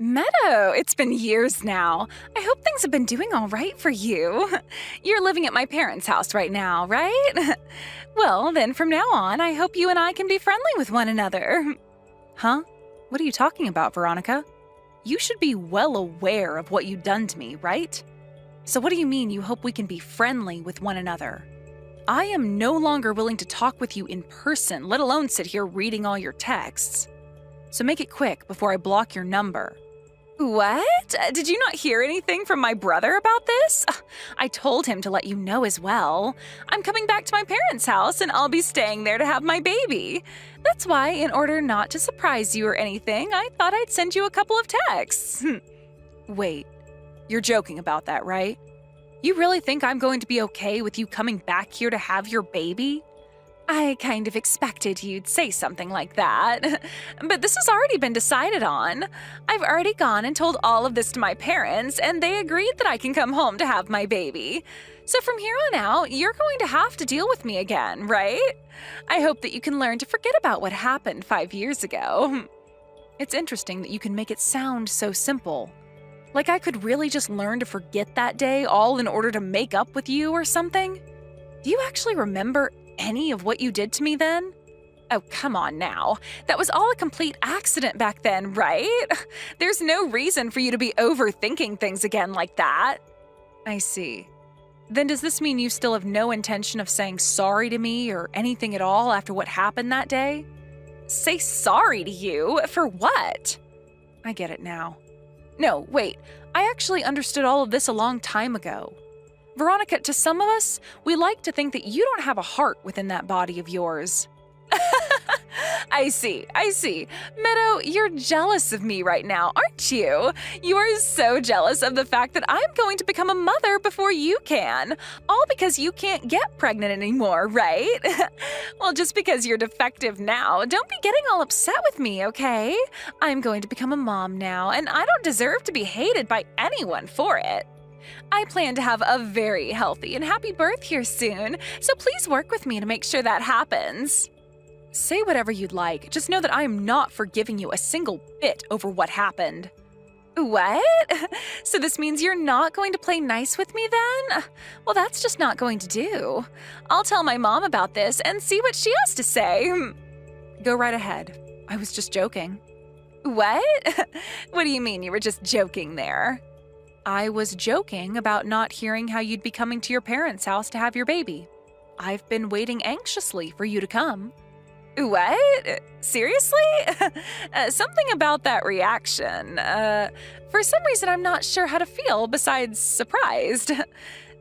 Meadow, it's been years now. I hope things have been doing all right for you. You're living at my parents' house right now, right? Well, then from now on, I hope you and I can be friendly with one another. Huh? What are you talking about, Veronica? You should be well aware of what you've done to me, right? So what do you mean you hope we can be friendly with one another? I am no longer willing to talk with you in person, let alone sit here reading all your texts. So make it quick before I block your number. What? Did you not hear anything from my brother about this? I told him to let you know as well. I'm coming back to my parents' house and I'll be staying there to have my baby. That's why, in order not to surprise you or anything, I thought I'd send you a couple of texts. Wait, you're joking about that, right? You really think I'm going to be okay with you coming back here to have your baby? I kind of expected you'd say something like that. But this has already been decided on. I've already gone and told all of this to my parents, and they agreed that I can come home to have my baby. So from here on out, you're going to have to deal with me again, right? I hope that you can learn to forget about what happened 5 years ago. It's interesting that you can make it sound so simple. Like I could really just learn to forget that day all in order to make up with you or something? Do you actually remember any of what you did to me then? Oh, come on now. That was all a complete accident back then, right? There's no reason for you to be overthinking things again like that. I see. Then does this mean you still have no intention of saying sorry to me or anything at all after what happened that day? Say sorry to you? For what? I get it now. No, wait. I actually understood all of this a long time ago. Veronica, to some of us, we like to think that you don't have a heart within that body of yours. I see. Meadow, you're jealous of me right now, aren't you? You are so jealous of the fact that I'm going to become a mother before you can. All because you can't get pregnant anymore, right? Well, just because you're defective now, don't be getting all upset with me, okay? I'm going to become a mom now, and I don't deserve to be hated by anyone for it. I plan to have a very healthy and happy birth here soon, so please work with me to make sure that happens. Say whatever you'd like, just know that I am not forgiving you a single bit over what happened. What? So this means you're not going to play nice with me then? Well, that's just not going to do. I'll tell my mom about this and see what she has to say. Go right ahead. I was just joking. What? What do you mean you were just joking there? I was joking about not hearing how you'd be coming to your parents' house to have your baby. I've been waiting anxiously for you to come. What? Seriously? Something about that reaction. For some reason, I'm not sure how to feel besides surprised.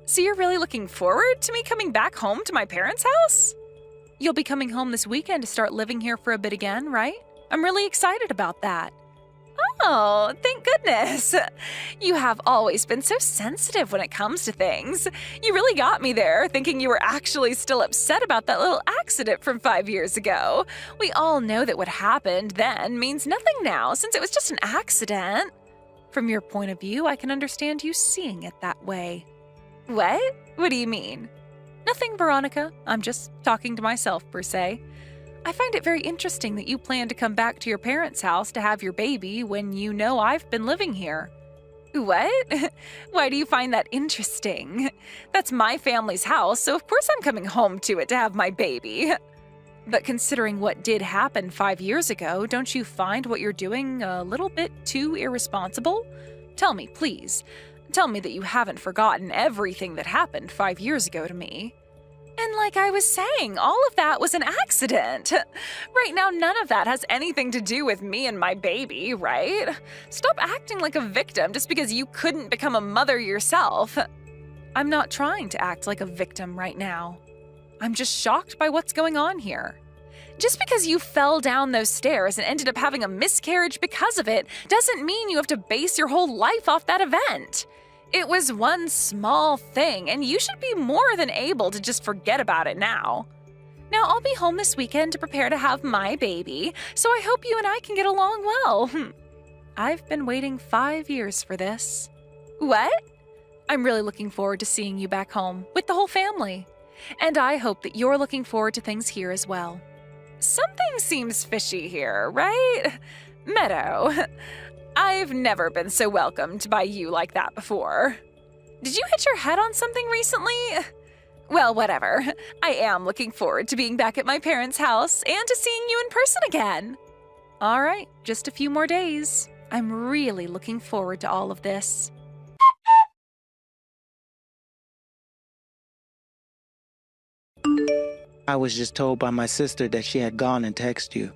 So you're really looking forward to me coming back home to my parents' house? You'll be coming home this weekend to start living here for a bit again, right? I'm really excited about that. Oh, thank goodness. You have always been so sensitive when it comes to things. You really got me there, thinking you were actually still upset about that little accident from 5 years ago. We all know that what happened then means nothing now, since it was just an accident. From your point of view, I can understand you seeing it that way. What? What do you mean? Nothing, Veronica. I'm just talking to myself, per se. I find it very interesting that you plan to come back to your parents' house to have your baby when you know I've been living here. What? Why do you find that interesting? That's my family's house, so of course I'm coming home to it to have my baby. But considering what did happen 5 years ago, don't you find what you're doing a little bit too irresponsible? Tell me, please. Tell me that you haven't forgotten everything that happened 5 years ago to me. And like I was saying, all of that was an accident. Right now, none of that has anything to do with me and my baby, right? Stop acting like a victim just because you couldn't become a mother yourself. I'm not trying to act like a victim right now. I'm just shocked by what's going on here. Just because you fell down those stairs and ended up having a miscarriage because of it doesn't mean you have to base your whole life off that event. It was one small thing, and you should be more than able to just forget about it now. Now, I'll be home this weekend to prepare to have my baby, so I hope you and I can get along well. I've been waiting 5 years for this. What? I'm really looking forward to seeing you back home with the whole family. And I hope that you're looking forward to things here as well. Something seems fishy here, right? Meadow, I've never been so welcomed by you like that before. Did you hit your head on something recently? Well, whatever. I am looking forward to being back at my parents' house and to seeing you in person again. All right, just a few more days. I'm really looking forward to all of this. I was just told by my sister that she had gone and texted you.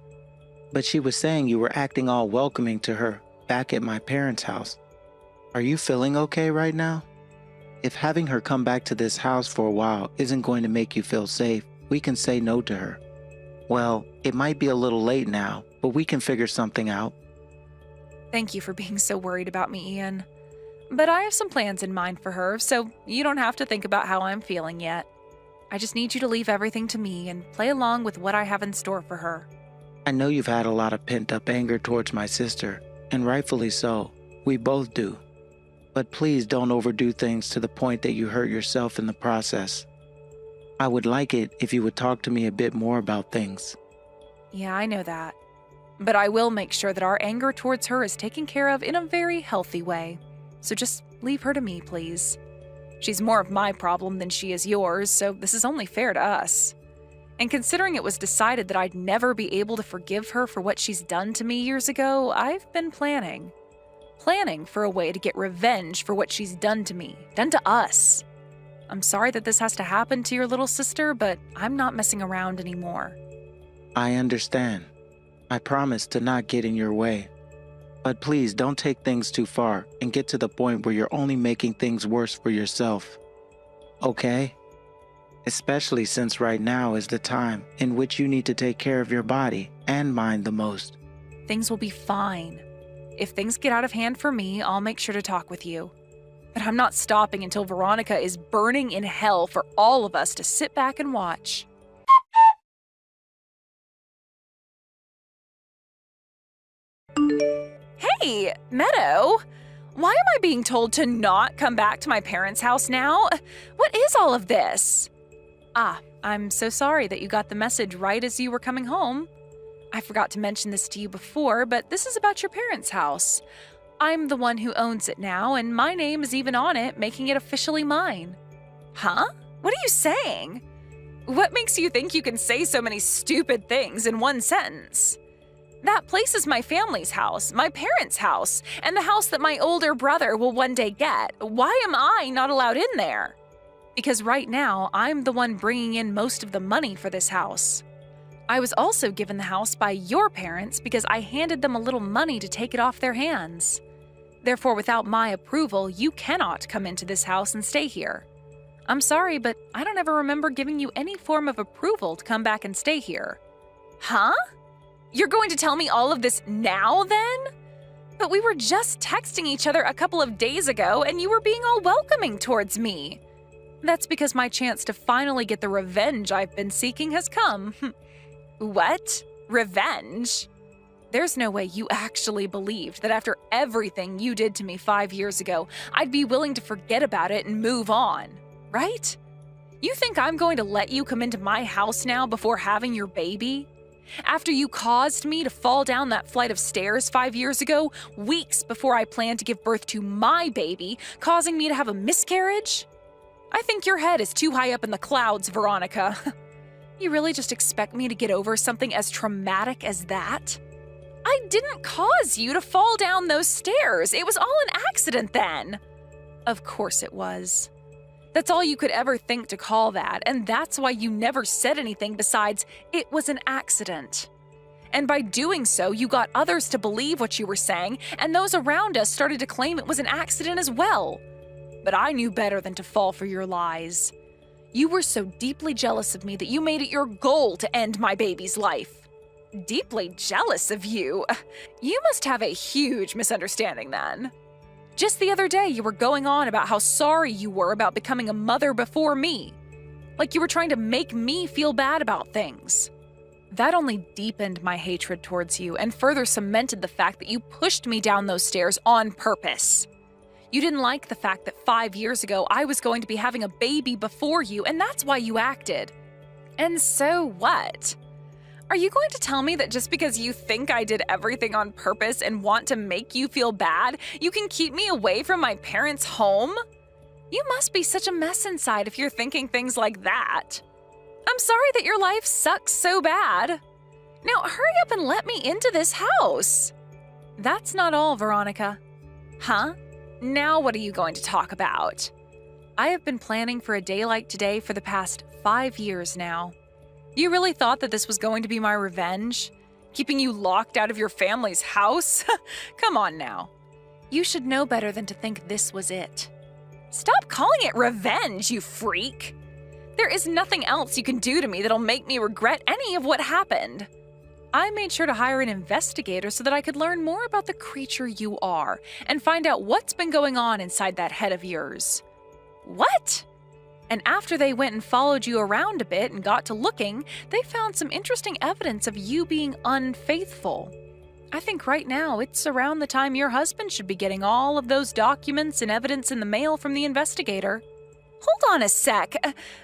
But she was saying you were acting all welcoming to her back at my parents' house. Are you feeling okay right now? If having her come back to this house for a while isn't going to make you feel safe, we can say no to her. Well, it might be a little late now, but we can figure something out. Thank you for being so worried about me, Ian. But I have some plans in mind for her, so you don't have to think about how I'm feeling yet. I just need you to leave everything to me and play along with what I have in store for her. I know you've had a lot of pent-up anger towards my sister, and rightfully so. We both do. But please don't overdo things to the point that you hurt yourself in the process. I would like it if you would talk to me a bit more about things. Yeah, I know that. But I will make sure that our anger towards her is taken care of in a very healthy way. So just leave her to me, please. She's more of my problem than she is yours, so this is only fair to us. And considering it was decided that I'd never be able to forgive her for what she's done to me years ago, I've been planning. Planning for a way to get revenge for what she's done to me, done to us. I'm sorry that this has to happen to your little sister, but I'm not messing around anymore. I understand. I promise to not get in your way. But please don't take things too far and get to the point where you're only making things worse for yourself. Okay? Especially since right now is the time in which you need to take care of your body and mind the most. Things will be fine. If things get out of hand for me, I'll make sure to talk with you. But I'm not stopping until Veronica is burning in hell for all of us to sit back and watch. Hey, Meadow! Why am I being told to not come back to my parents' house now? What is all of this? I'm so sorry that you got the message right as you were coming home. I forgot to mention this to you before, but this is about your parents' house. I'm the one who owns it now, and my name is even on it, making it officially mine. Huh? What are you saying? What makes you think you can say so many stupid things in one sentence? That place is my family's house, my parents' house, and the house that my older brother will one day get. Why am I not allowed in there? Because right now, I'm the one bringing in most of the money for this house. I was also given the house by your parents because I handed them a little money to take it off their hands. Therefore, without my approval, you cannot come into this house and stay here. I'm sorry, but I don't ever remember giving you any form of approval to come back and stay here. Huh? You're going to tell me all of this now, then? But we were just texting each other a couple of days ago, and you were being all welcoming towards me. That's because my chance to finally get the revenge I've been seeking has come. What? Revenge? There's no way you actually believed that after everything you did to me 5 years ago, I'd be willing to forget about it and move on, right? You think I'm going to let you come into my house now before having your baby? After you caused me to fall down that flight of stairs 5 years ago, weeks before I planned to give birth to my baby, causing me to have a miscarriage? I think your head is too high up in the clouds, Veronica. You really just expect me to get over something as traumatic as that? I didn't cause you to fall down those stairs. It was all an accident then. Of course it was. That's all you could ever think to call that, and that's why you never said anything besides, it was an accident. And by doing so, you got others to believe what you were saying, and those around us started to claim it was an accident as well. But I knew better than to fall for your lies. You were so deeply jealous of me that you made it your goal to end my baby's life. Deeply jealous of you? You must have a huge misunderstanding then. Just the other day, you were going on about how sorry you were about becoming a mother before me. Like you were trying to make me feel bad about things. That only deepened my hatred towards you and further cemented the fact that you pushed me down those stairs on purpose. You didn't like the fact that 5 years ago I was going to be having a baby before you, and that's why you acted. And so what? Are you going to tell me that just because you think I did everything on purpose and want to make you feel bad, you can keep me away from my parents' home? You must be such a mess inside if you're thinking things like that. I'm sorry that your life sucks so bad. Now hurry up and let me into this house. That's not all, Veronica. Huh? Now what are you going to talk about? I have been planning for a day like today for the past 5 years now. You really thought that this was going to be my revenge? Keeping you locked out of your family's house? Come on now. You should know better than to think this was it. Stop calling it revenge, you freak! There is nothing else you can do to me that'll make me regret any of what happened. I made sure to hire an investigator so that I could learn more about the creature you are and find out what's been going on inside that head of yours. What? And after they went and followed you around a bit and got to looking, they found some interesting evidence of you being unfaithful. I think right now it's around the time your husband should be getting all of those documents and evidence in the mail from the investigator. Hold on a sec.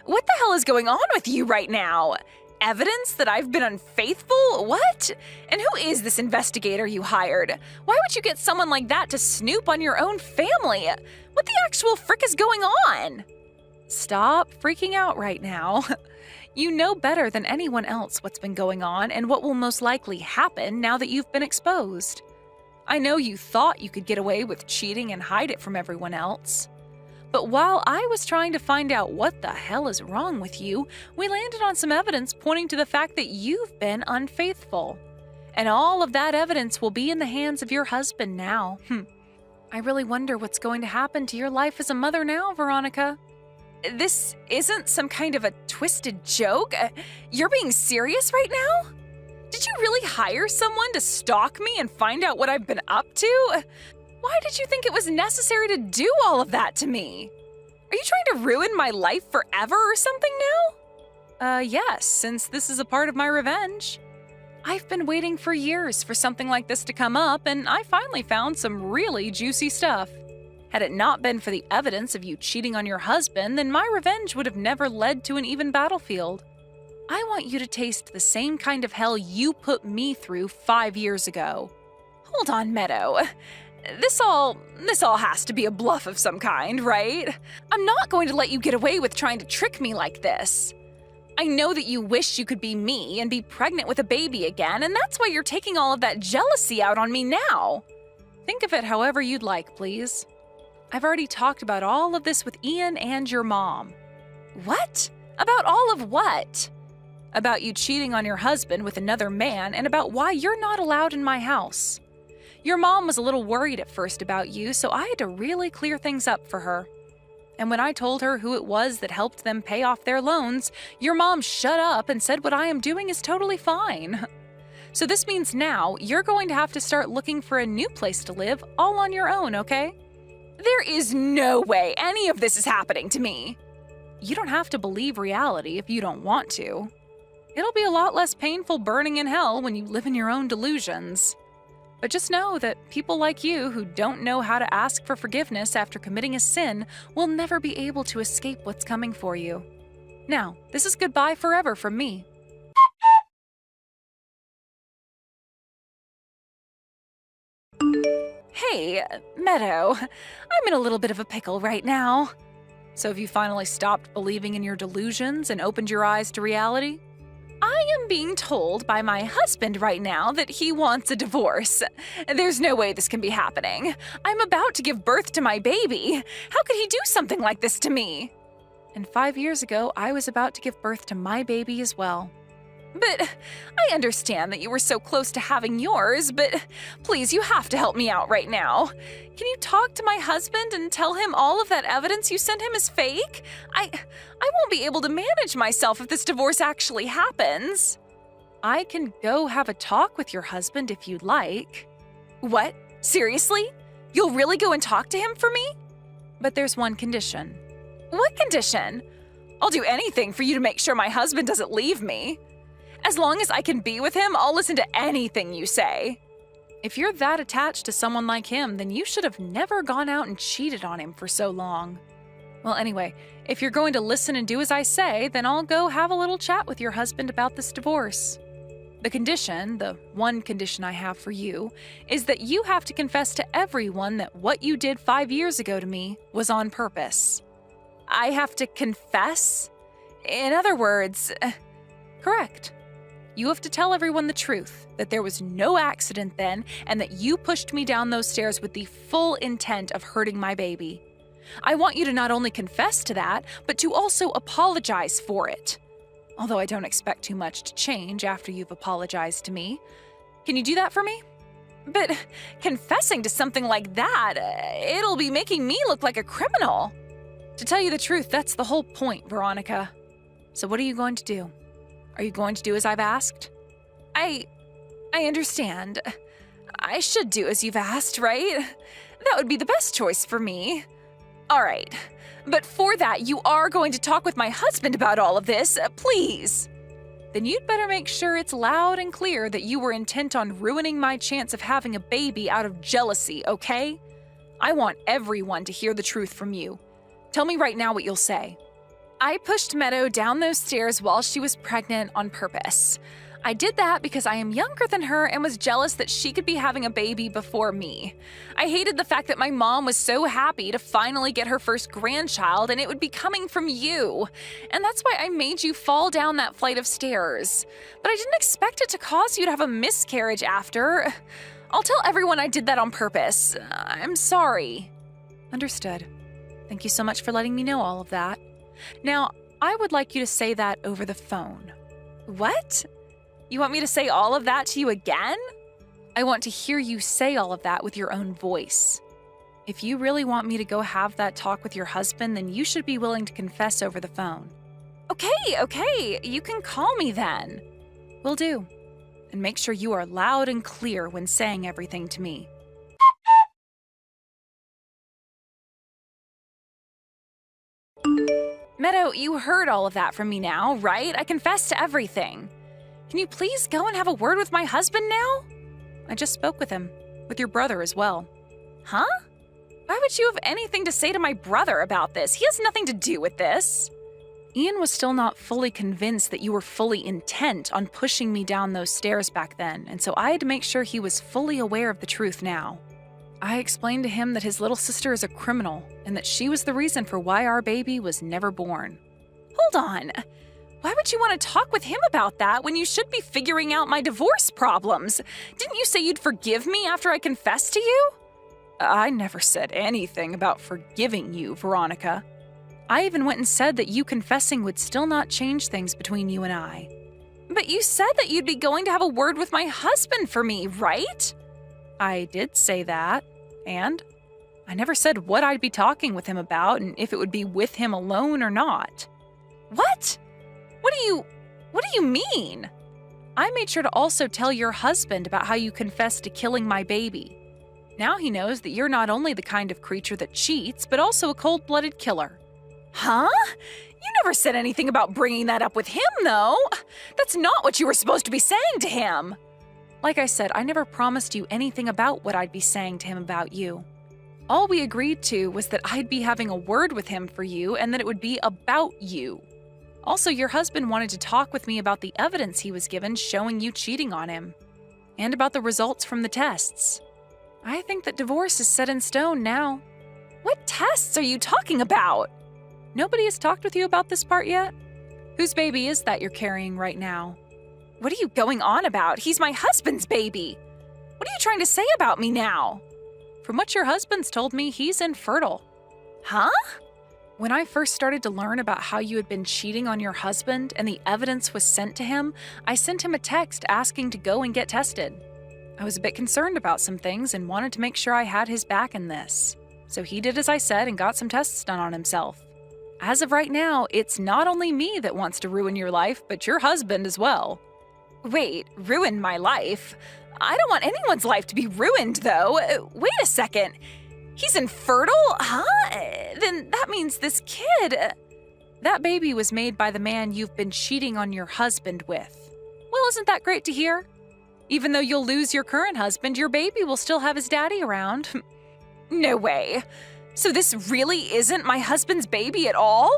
What the hell is going on with you right now? Evidence that I've been unfaithful? What? And who is this investigator you hired? Why would you get someone like that to snoop on your own family? What the actual frick is going on? Stop freaking out right now. You know better than anyone else what's been going on and what will most likely happen now that you've been exposed. I know you thought you could get away with cheating and hide it from everyone else. But while I was trying to find out what the hell is wrong with you, we landed on some evidence pointing to the fact that you've been unfaithful. And all of that evidence will be in the hands of your husband now. I really wonder what's going to happen to your life as a mother now, Veronica. This isn't some kind of a twisted joke? You're being serious right now? Did you really hire someone to stalk me and find out what I've been up to? Why did you think it was necessary to do all of that to me? Are you trying to ruin my life forever or something now? Yes, since this is a part of my revenge. I've been waiting for years for something like this to come up, and I finally found some really juicy stuff. Had it not been for the evidence of you cheating on your husband, then my revenge would have never led to an even battlefield. I want you to taste the same kind of hell you put me through 5 years ago. Hold on, Meadow. This all has to be a bluff of some kind, right? I'm not going to let you get away with trying to trick me like this. I know that you wish you could be me and be pregnant with a baby again, and that's why you're taking all of that jealousy out on me now. Think of it however you'd like, please. I've already talked about all of this with Ian and your mom. What? About all of what? About you cheating on your husband with another man and about why you're not allowed in my house. Your mom was a little worried at first about you, so I had to really clear things up for her. And when I told her who it was that helped them pay off their loans, your mom shut up and said what I am doing is totally fine. So this means now you're going to have to start looking for a new place to live all on your own, okay? There is no way any of this is happening to me. You don't have to believe reality if you don't want to. It'll be a lot less painful burning in hell when you live in your own delusions. But just know that people like you who don't know how to ask for forgiveness after committing a sin will never be able to escape what's coming for you. Now, this is goodbye forever from me. Hey, Meadow, I'm in a little bit of a pickle right now. So have you finally stopped believing in your delusions and opened your eyes to reality? I am being told by my husband right now that he wants a divorce. There's no way this can be happening. I'm about to give birth to my baby. How could he do something like this to me? And 5 years ago, I was about to give birth to my baby as well. But I understand that you were so close to having yours, but please, you have to help me out right now. Can you talk to my husband and tell him all of that evidence you sent him is fake? I won't be able to manage myself if this divorce actually happens. I can go have a talk with your husband if you'd like. What? Seriously? You'll really go and talk to him for me? But there's one condition. What condition? I'll do anything for you to make sure my husband doesn't leave me. As long as I can be with him, I'll listen to anything you say. If you're that attached to someone like him, then you should have never gone out and cheated on him for so long. Well, anyway, if you're going to listen and do as I say, then I'll go have a little chat with your husband about this divorce. The one condition I have for you, is that you have to confess to everyone that what you did 5 years ago to me was on purpose. I have to confess? In other words, correct. You have to tell everyone the truth, that there was no accident then, and that you pushed me down those stairs with the full intent of hurting my baby. I want you to not only confess to that, but to also apologize for it. Although I don't expect too much to change after you've apologized to me. Can you do that for me? But confessing to something like that, it'll be making me look like a criminal. To tell you the truth, that's the whole point, Veronica. So what are you going to do? Are you going to do as I've asked? I understand. I should do as you've asked, right? That would be the best choice for me. All right. But for that, you are going to talk with my husband about all of this, please. Then you'd better make sure it's loud and clear that you were intent on ruining my chance of having a baby out of jealousy, okay? I want everyone to hear the truth from you. Tell me right now what you'll say. I pushed Meadow down those stairs while she was pregnant on purpose. I did that because I am younger than her and was jealous that she could be having a baby before me. I hated the fact that my mom was so happy to finally get her first grandchild and it would be coming from you. And that's why I made you fall down that flight of stairs. But I didn't expect it to cause you to have a miscarriage after. I'll tell everyone I did that on purpose. I'm sorry. Understood. Thank you so much for letting me know all of that. Now, I would like you to say that over the phone. What? You want me to say all of that to you again? I want to hear you say all of that with your own voice. If you really want me to go have that talk with your husband, then you should be willing to confess over the phone. Okay, you can call me then. Will do. And make sure you are loud and clear when saying everything to me. Meadow, you heard all of that from me now, right? I confessed to everything. Can you please go and have a word with my husband now? I just spoke with him, with your brother as well. Huh? Why would you have anything to say to my brother about this? He has nothing to do with this. Ian was still not fully convinced that you were fully intent on pushing me down those stairs back then, and so I had to make sure he was fully aware of the truth now. I explained to him that his little sister is a criminal and that she was the reason for why our baby was never born. Hold on. Why would you want to talk with him about that when you should be figuring out my divorce problems? Didn't you say you'd forgive me after I confessed to you? I never said anything about forgiving you, Veronica. I even went and said that you confessing would still not change things between you and I. But you said that you'd be going to have a word with my husband for me, right? I did say that, and I never said what I'd be talking with him about and if it would be with him alone or not. What? What do you mean? I made sure to also tell your husband about how you confessed to killing my baby. Now he knows that you're not only the kind of creature that cheats, but also a cold-blooded killer. Huh? You never said anything about bringing that up with him, though. That's not what you were supposed to be saying to him. Like I said, I never promised you anything about what I'd be saying to him about you. All we agreed to was that I'd be having a word with him for you and that it would be about you. Also, your husband wanted to talk with me about the evidence he was given showing you cheating on him, and about the results from the tests. I think that divorce is set in stone now. What tests are you talking about? Nobody has talked with you about this part yet? Whose baby is that you're carrying right now? What are you going on about? He's my husband's baby. What are you trying to say about me now? From what your husband's told me, he's infertile. Huh? When I first started to learn about how you had been cheating on your husband and the evidence was sent to him, I sent him a text asking to go and get tested. I was a bit concerned about some things and wanted to make sure I had his back in this. So he did as I said and got some tests done on himself. As of right now, it's not only me that wants to ruin your life, but your husband as well. Wait, ruin my life? I don't want anyone's life to be ruined, though. Wait a second. He's infertile? Huh? Then that means this kid… That baby was made by the man you've been cheating on your husband with. Well, isn't that great to hear? Even though you'll lose your current husband, your baby will still have his daddy around. No way. So this really isn't my husband's baby at all?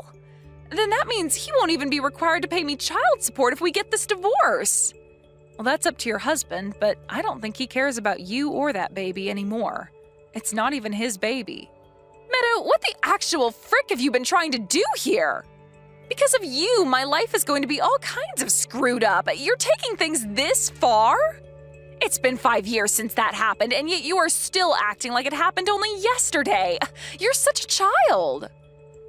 Then that means he won't even be required to pay me child support if we get this divorce. Well, that's up to your husband, but I don't think he cares about you or that baby anymore. It's not even his baby. Meadow, what the actual frick have you been trying to do here? Because of you, my life is going to be all kinds of screwed up. You're taking things this far? It's been 5 years since that happened, and yet you are still acting like it happened only yesterday. You're such a child.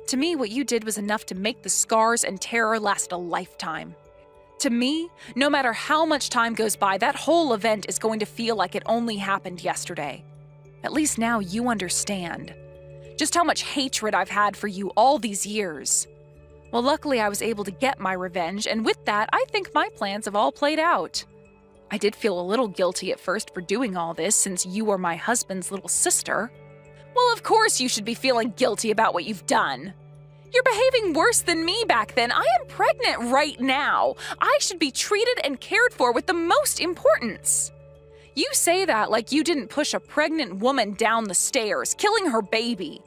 To me, what you did was enough to make the scars and terror last a lifetime. To me, no matter how much time goes by, that whole event is going to feel like it only happened yesterday. At least now you understand just how much hatred I've had for you all these years. Well, luckily I was able to get my revenge, and with that, I think my plans have all played out. I did feel a little guilty at first for doing all this since you were my husband's little sister. Well, of course you should be feeling guilty about what you've done. You're behaving worse than me back then. I am pregnant right now. I should be treated and cared for with the most importance. You say that like you didn't push a pregnant woman down the stairs, killing her baby.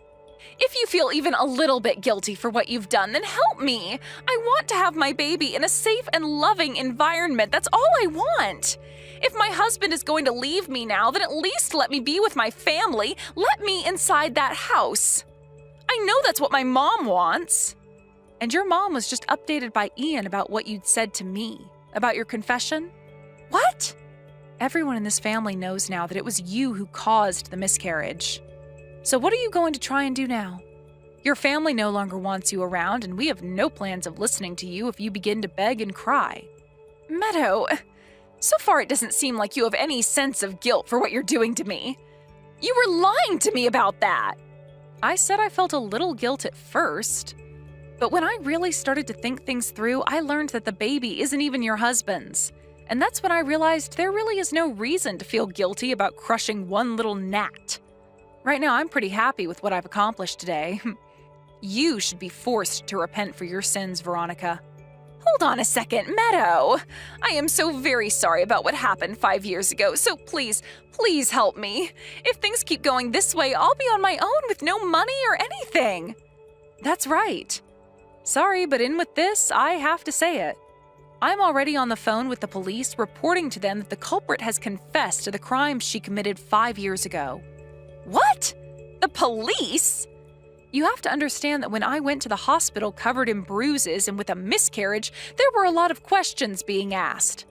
If you feel even a little bit guilty for what you've done, then help me. I want to have my baby in a safe and loving environment. That's all I want. If my husband is going to leave me now, then at least let me be with my family. Let me inside that house. I know that's what my mom wants. And your mom was just updated by Ian about what you'd said to me, about your confession. What? Everyone in this family knows now that it was you who caused the miscarriage. So what are you going to try and do now? Your family no longer wants you around, and we have no plans of listening to you if you begin to beg and cry. Meadow, so far it doesn't seem like you have any sense of guilt for what you're doing to me. You were lying to me about that. I said I felt a little guilt at first, but when I really started to think things through, I learned that the baby isn't even your husband's. And that's when I realized there really is no reason to feel guilty about crushing one little gnat. Right now, I'm pretty happy with what I've accomplished today. You should be forced to repent for your sins, Veronica. Hold on a second, Meadow. I am so very sorry about what happened 5 years ago, so please help me. If things keep going this way, I'll be on my own with no money or anything. That's right. Sorry, but in with this, I have to say it. I'm already on the phone with the police reporting to them that the culprit has confessed to the crimes she committed 5 years ago. What? The police? You have to understand that when I went to the hospital covered in bruises and with a miscarriage, there were a lot of questions being asked.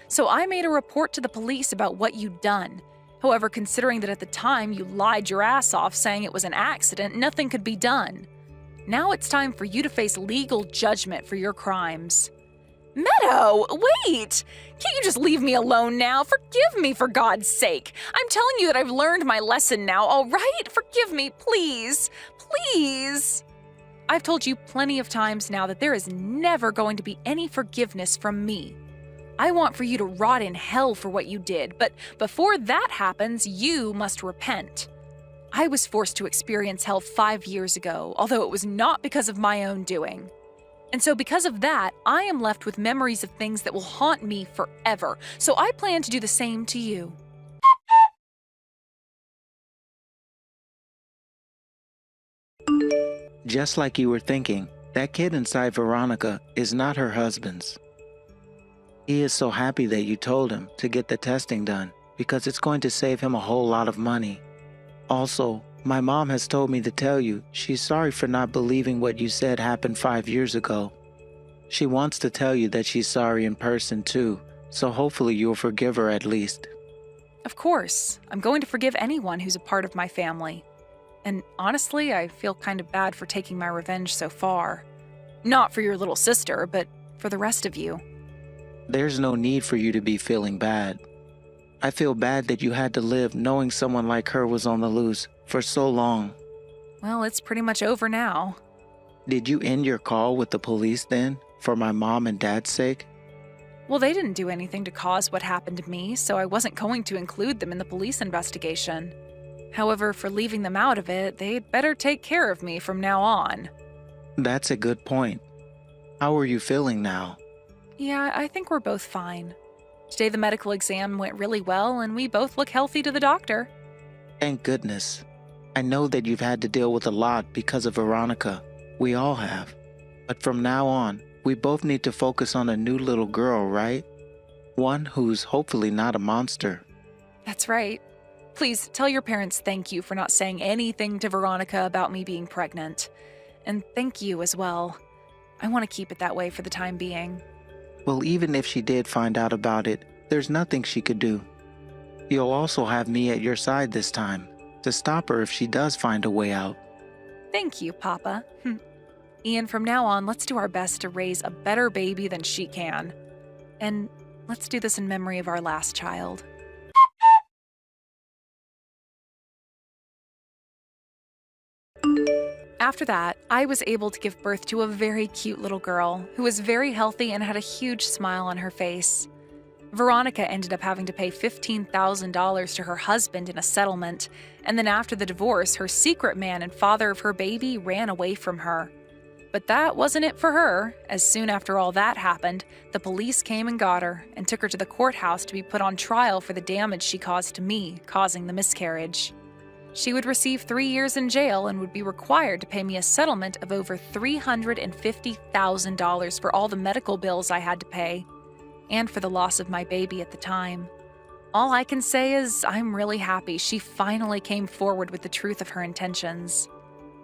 So I made a report to the police about what you'd done. However, considering that at the time you lied your ass off saying it was an accident, nothing could be done. Now it's time for you to face legal judgment for your crimes. Meadow, wait! Can't you just leave me alone now? Forgive me, for God's sake. I'm telling you that I've learned my lesson now, all right? Forgive me, please. Please. I've told you plenty of times now that there is never going to be any forgiveness from me. I want for you to rot in hell for what you did, but before that happens, you must repent. I was forced to experience hell 5 years ago, although it was not because of my own doing. And so because of that, I am left with memories of things that will haunt me forever. So I plan to do the same to you. Just like you were thinking, that kid inside Veronica is not her husband's. He is so happy that you told him to get the testing done because it's going to save him a whole lot of money. Also, my mom has told me to tell you she's sorry for not believing what you said happened 5 years ago. She wants to tell you that she's sorry in person too, so hopefully you'll forgive her at least. Of course, I'm going to forgive anyone who's a part of my family. And honestly, I feel kind of bad for taking my revenge so far. Not for your little sister, but for the rest of you. There's no need for you to be feeling bad. I feel bad that you had to live knowing someone like her was on the loose for so long. Well, it's pretty much over now. Did you end your call with the police then, for my mom and dad's sake? Well, they didn't do anything to cause what happened to me, so I wasn't going to include them in the police investigation. However, for leaving them out of it, they'd better take care of me from now on. That's a good point. How are you feeling now? Yeah, I think we're both fine. Today the medical exam went really well, and we both look healthy to the doctor. Thank goodness. I know that you've had to deal with a lot because of Veronica. We all have. But from now on, we both need to focus on a new little girl, right? One who's hopefully not a monster. That's right. Please tell your parents thank you for not saying anything to Veronica about me being pregnant. And thank you as well. I want to keep it that way for the time being. Well, even if she did find out about it, there's nothing she could do. You'll also have me at your side this time, to stop her if she does find a way out. Thank you, Papa. Ian, from now on, let's do our best to raise a better baby than she can. And let's do this in memory of our last child. After that, I was able to give birth to a very cute little girl who was very healthy and had a huge smile on her face. Veronica ended up having to pay $15,000 to her husband in a settlement, and then after the divorce, her secret man and father of her baby ran away from her. But that wasn't it for her, as soon after all that happened, the police came and got her and took her to the courthouse to be put on trial for the damage she caused to me, causing the miscarriage. She would receive 3 years in jail and would be required to pay me a settlement of over $350,000 for all the medical bills I had to pay, and for the loss of my baby at the time. All I can say is I'm really happy she finally came forward with the truth of her intentions.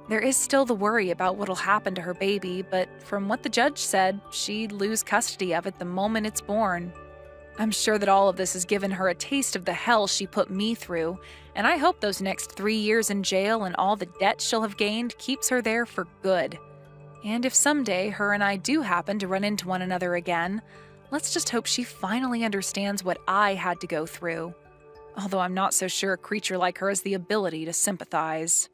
There is still the worry about what'll happen to her baby, but from what the judge said, she'd lose custody of it the moment it's born. I'm sure that all of this has given her a taste of the hell she put me through, and I hope those next 3 years in jail and all the debt she'll have gained keeps her there for good. And if someday her and I do happen to run into one another again, let's just hope she finally understands what I had to go through. Although I'm not so sure a creature like her has the ability to sympathize.